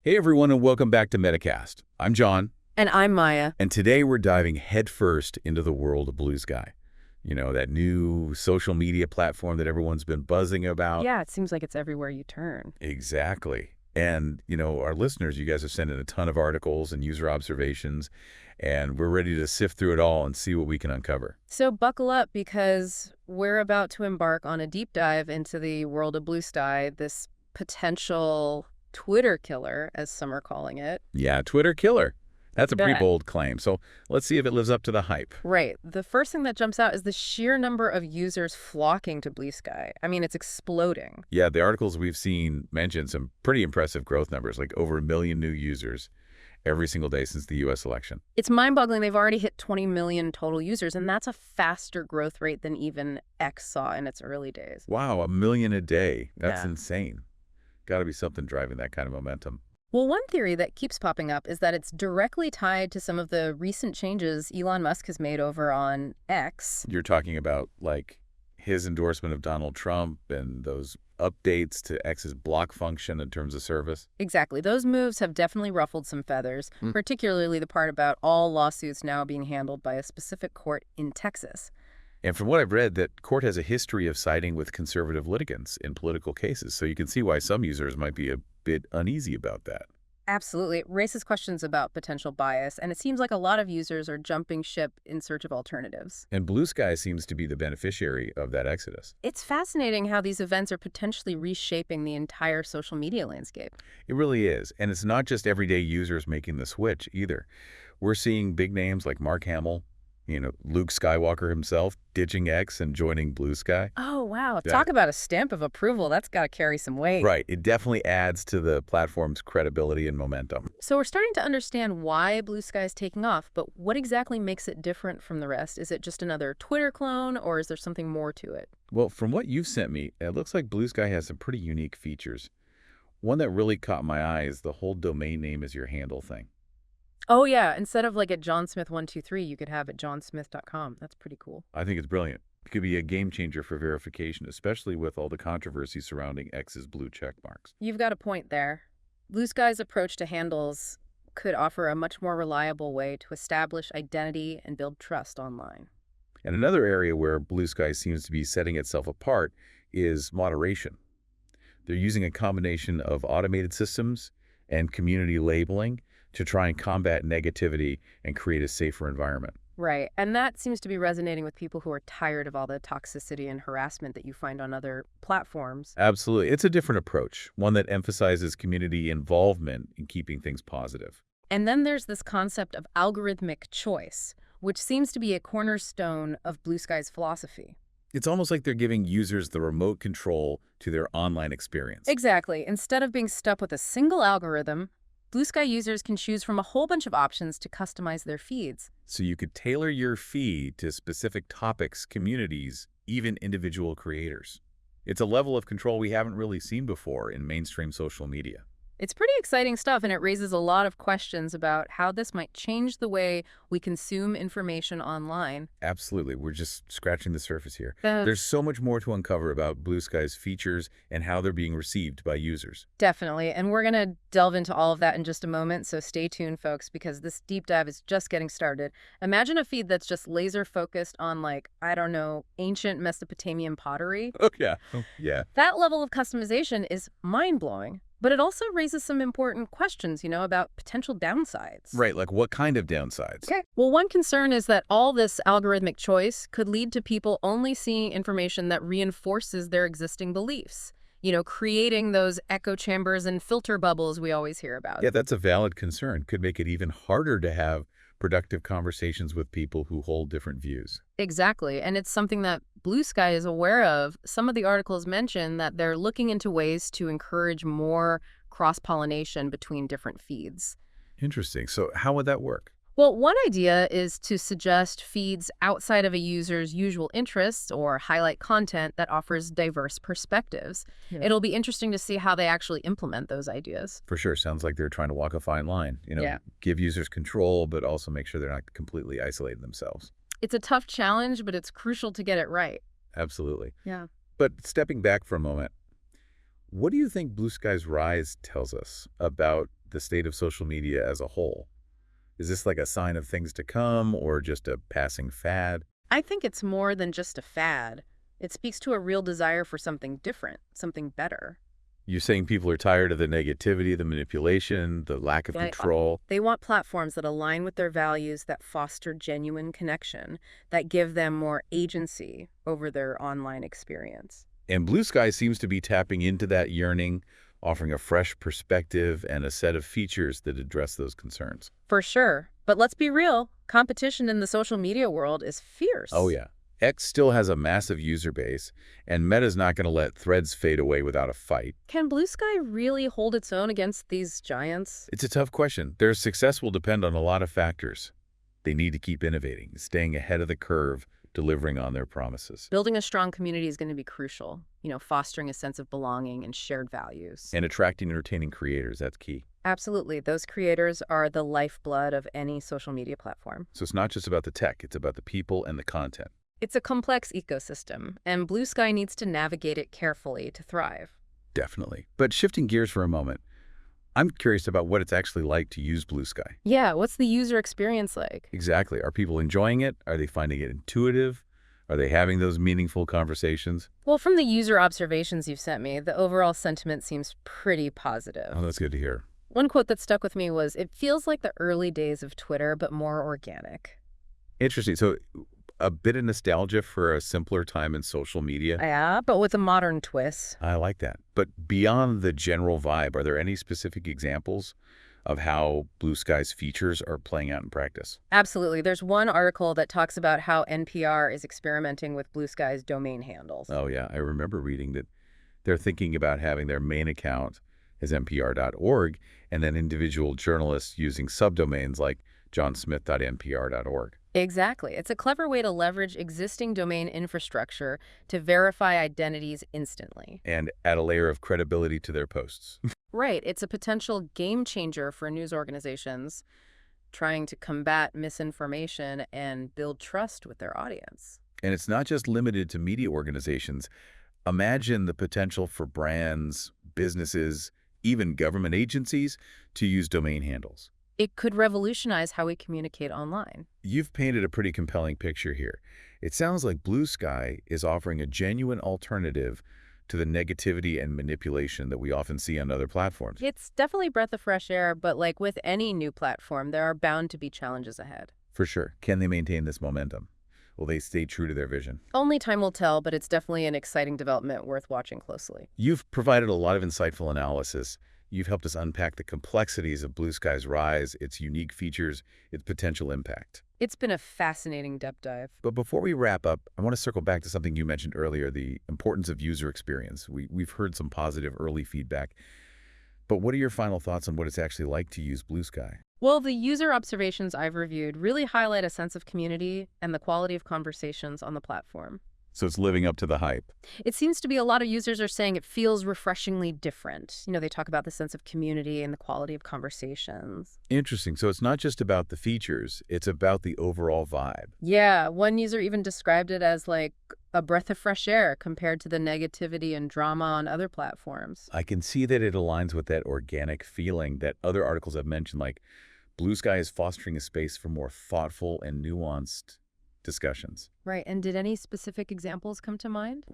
Hey everyone, and welcome back to MetaCast. I'm John, And I'm Maya. and today we're diving headfirst into the world of BlueSky. You know, that new social media platform that everyone's been buzzing about. Yeah, it seems like it's everywhere you turn. Exactly. And, our listeners, you guys have sent in a ton of articles and user observations, and we're ready to sift through it all and see what we can uncover. So buckle up because we're about to embark on a deep dive into the world of BlueSky, this potential Twitter killer, as some are calling it. Yeah, Twitter killer. That's a pretty Bet. bold claim. So let's see if it lives up to the hype. Right. The first thing that jumps out is the sheer number of users flocking to BlueSky. I mean, it's exploding. Yeah, the articles we've seen mention some pretty impressive growth numbers, like over 1 million new users every single day since the U.S. election. It's mind-boggling. They've already hit 20 million total users, and that's a faster growth rate than even X saw in its early days. Wow, 1 million a day. That's Yeah. insane. Got to be something driving that kind of momentum. Well, one theory that keeps popping up is that it's directly tied to some of the recent changes Elon Musk has made over on X. You're talking about, like, his endorsement of Donald Trump and those updates to X's block function in terms of service. Exactly. Those moves have definitely ruffled some feathers, particularly the part about all lawsuits now being handled by a specific court in Texas. And from what I've read, that court has a history of siding with conservative litigants in political cases, so you can see why some users might be a bit uneasy about that. Absolutely. It raises questions about potential bias, and it seems like a lot of users are jumping ship in search of alternatives. And BlueSky seems to be the beneficiary of that exodus. It's fascinating how these events are potentially reshaping the entire social media landscape. It really is. And it's not just everyday users making the switch either. We're seeing big names like Mark Hamill, Luke Skywalker himself, ditching X and joining BlueSky. Oh, wow. Yeah. Talk about a stamp of approval. That's got to carry some weight. Right. It definitely adds to the platform's credibility and momentum. So we're starting to understand why BlueSky is taking off, but what exactly makes it different from the rest? Is it just another Twitter clone, or is there something more to it? Well, from what you've sent me, it looks like BlueSky has some pretty unique features. One that really caught my eye is the whole domain name as your handle thing. Oh, yeah. Instead of like at johnsmith123, you could have at johnsmith.com. That's pretty cool. I think it's brilliant. It could be a game changer for verification, especially with all the controversy surrounding X's blue check marks. You've got a point there. BlueSky's approach to handles could offer a much more reliable way to establish identity and build trust online. And another area where BlueSky seems to be setting itself apart is moderation. They're using a combination of automated systems and community labeling to try and combat negativity and create a safer environment. Right. And that seems to be resonating with people who are tired of all the toxicity and harassment that you find on other platforms. Absolutely. It's a different approach, one that emphasizes community involvement in keeping things positive. And then there's this concept of algorithmic choice, which seems to be a cornerstone of BlueSky's philosophy. It's almost like they're giving users the remote control to their online experience. Exactly. Instead of being stuck with a single algorithm, BlueSky users can choose from a whole bunch of options to customize their feeds. So you could tailor your feed to specific topics, communities, even individual creators. It's a level of control we haven't really seen before in mainstream social media. It's pretty exciting stuff, and it raises a lot of questions about how this might change the way we consume information online. Absolutely. We're just scratching the surface here. Uh, There's so much more to uncover about BlueSky's features and how they're being received by users. Definitely, and we're going to delve into all of that in just a moment, so stay tuned, folks, because this deep dive is just getting started. Imagine a feed that's just laser-focused on, like, I don't know, ancient Mesopotamian pottery. Oh, yeah. Oh, yeah. That level of customization is mind-blowing. But it also raises some important questions, about potential downsides. Right. Like what kind of downsides? Okay. Well, one concern is that all this algorithmic choice could lead to people only seeing information that reinforces their existing beliefs, creating those echo chambers and filter bubbles we always hear about. Yeah, that's a valid concern. Could make it even harder to have productive conversations with people who hold different views. Exactly. And it's something that BlueSky is aware of. Some of the articles mention that they're looking into ways to encourage more cross-pollination between different feeds. Interesting. So how would that work? Well, one idea is to suggest feeds outside of a user's usual interests or highlight content that offers diverse perspectives. Yeah. It'll be interesting to see how they actually implement those ideas. For sure. Sounds like they're trying to walk a fine line. Yeah. Give users control, but also make sure they're not completely isolating themselves. It's a tough challenge, but it's crucial to get it right. Absolutely. Yeah. But stepping back for a moment, what do you think BlueSky's rise tells us about the state of social media as a whole? Is this like a sign of things to come or just a passing fad? I think it's more than just a fad. It speaks to a real desire for something different, something better. You're saying people are tired of the negativity, the manipulation, the lack of They, control? they want platforms that align with their values, that foster genuine connection, that give them more agency over their online experience. And Blue Sky seems to be tapping into that yearning, offering a fresh perspective and a set of features that address those concerns. For sure. But let's be real, competition in the social media world is fierce. Oh, yeah. X still has a massive user base, and Meta's not going to let Threads fade away without a fight. Can Blue Sky really hold its own against these giants? It's a tough question. Their success will depend on a lot of factors. They need to keep innovating, staying ahead of the curve, delivering on their promises. Building a strong community is going to be crucial, fostering a sense of belonging and shared values. And attracting and retaining creators, that's key. Absolutely. Those creators are the lifeblood of any social media platform. So it's not just about the tech, it's about the people and the content. It's a complex ecosystem, and Blue Sky needs to navigate it carefully to thrive. Definitely. But shifting gears for a moment, I'm curious about what it's actually like to use Blue Sky. Yeah, what's the user experience like? Exactly. Are people enjoying it? Are they finding it intuitive? Are they having those meaningful conversations? Well, from the user observations you've sent me, the overall sentiment seems pretty positive. Oh, that's good to hear. One quote that stuck with me was, "It feels like the early days of Twitter, but more organic." Interesting. So a bit of nostalgia for a simpler time in social media. Yeah, but with a modern twist. I like that. But beyond the general vibe, are there any specific examples of how Blue Sky's features are playing out in practice? Absolutely. There's one article that talks about how NPR is experimenting with Blue Sky's domain handles. Oh, yeah. I remember reading that they're thinking about having their main account as npr.org and then individual journalists using subdomains like johnsmith.npr.org. Exactly. It's a clever way to leverage existing domain infrastructure to verify identities instantly. And add a layer of credibility to their posts. Right. It's a potential game changer for news organizations trying to combat misinformation and build trust with their audience. And it's not just limited to media organizations. Imagine the potential for brands, businesses, even government agencies to use domain handles. It could revolutionize how we communicate online. You've painted a pretty compelling picture here. It sounds like Blue Sky is offering a genuine alternative to the negativity and manipulation that we often see on other platforms. It's definitely a breath of fresh air, but like with any new platform, there are bound to be challenges ahead. For sure. Can they maintain this momentum? Will they stay true to their vision? Only time will tell, but it's definitely an exciting development worth watching closely. You've provided a lot of insightful analysis. You've helped us unpack the complexities of Blue Sky's rise, its unique features, its potential impact. It's been a fascinating depth dive. But before we wrap up, I want to circle back to something you mentioned earlier, the importance of user experience. We've heard some positive early feedback. But what are your final thoughts on what it's actually like to use Blue Sky? Well, the user observations I've reviewed really highlight a sense of community and the quality of conversations on the platform. So it's living up to the hype. It seems to be a lot of users are saying it feels refreshingly different. They talk about the sense of community and the quality of conversations. Interesting. So it's not just about the features, it's about the overall vibe. Yeah, one user even described it as like a breath of fresh air compared to the negativity and drama on other platforms. I can see that it aligns with that organic feeling that other articles have mentioned, like Blue Sky is fostering a space for more thoughtful and nuanced discussions. Right, and did any specific examples come to mind?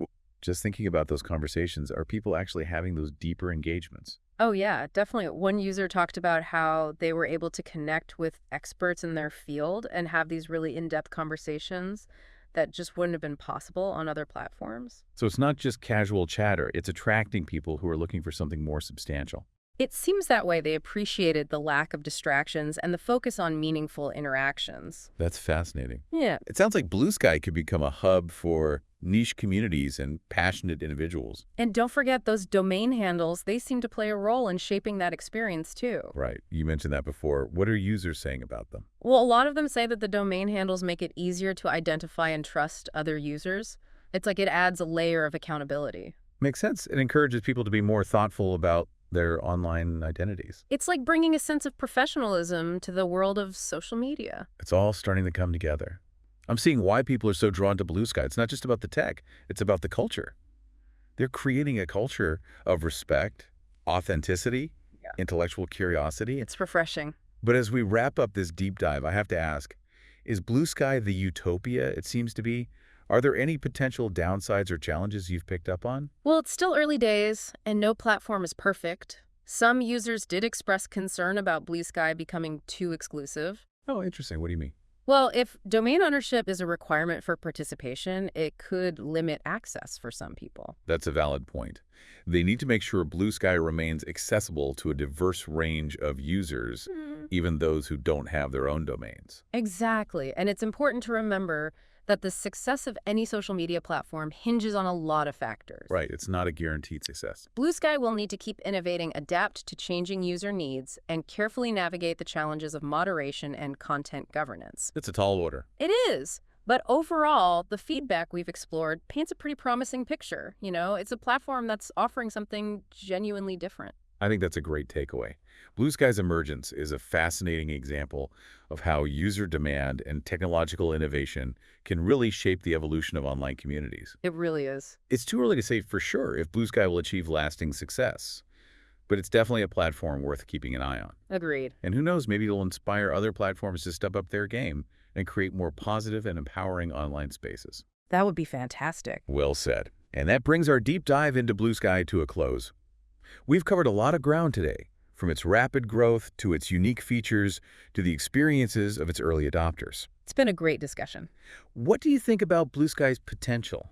Just thinking about those conversations, are people actually having those deeper engagements? Oh yeah, definitely. One user talked about how they were able to connect with experts in their field and have these really in-depth conversations that just wouldn't have been possible on other platforms. So it's not just casual chatter, it's attracting people who are looking for something more substantial. It seems that way. They appreciated the lack of distractions and the focus on meaningful interactions. That's fascinating. Yeah. It sounds like Blue Sky could become a hub for niche communities and passionate individuals. And don't forget those domain handles, they seem to play a role in shaping that experience too. Right. You mentioned that before. What are users saying about them? Well, a lot of them say that the domain handles make it easier to identify and trust other users. It's like it adds a layer of accountability. Makes sense. It encourages people to be more thoughtful about their online identities. It's like bringing a sense of professionalism to the world of social media. It's all starting to come together. I'm seeing why people are so drawn to Blue Sky. It's not just about the tech, it's about the culture. They're creating a culture of respect, authenticity, Yeah. intellectual curiosity. It's refreshing. But as we wrap up this deep dive, I have to ask, is Blue Sky the utopia it seems to be? Are there any potential downsides or challenges you've picked up on? Well, it's still early days, and no platform is perfect. Some users did express concern about Blue Sky becoming too exclusive. Oh, interesting. What do you mean? Well, if domain ownership is a requirement for participation, it could limit access for some people. That's a valid point. They need to make sure Blue Sky remains accessible to a diverse range of users, even those who don't have their own domains. Exactly. And it's important to remember that the success of any social media platform hinges on a lot of factors. Right. It's not a guaranteed success. Blue Sky will need to keep innovating, adapt to changing user needs, and carefully navigate the challenges of moderation and content governance. It's a tall order. It is. But overall, the feedback we've explored paints a pretty promising picture. It's a platform that's offering something genuinely different. I think that's a great takeaway. Blue Sky's emergence is a fascinating example of how user demand and technological innovation can really shape the evolution of online communities. It really is. It's too early to say for sure if Blue Sky will achieve lasting success, but it's definitely a platform worth keeping an eye on. Agreed. And who knows, maybe it'll inspire other platforms to step up their game and create more positive and empowering online spaces. That would be fantastic. Well said. And that brings our deep dive into Blue Sky to a close. We've covered a lot of ground today, from its rapid growth to its unique features to the experiences of its early adopters. It's been a great discussion. What do you think about Blue Sky's potential?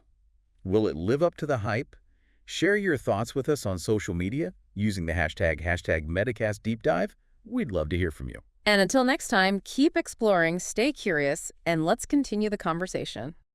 Will it live up to the hype? Share your thoughts with us on social media using the hashtag #MetaCastDeepDive. We'd love to hear from you. And until next time, keep exploring, stay curious, and let's continue the conversation.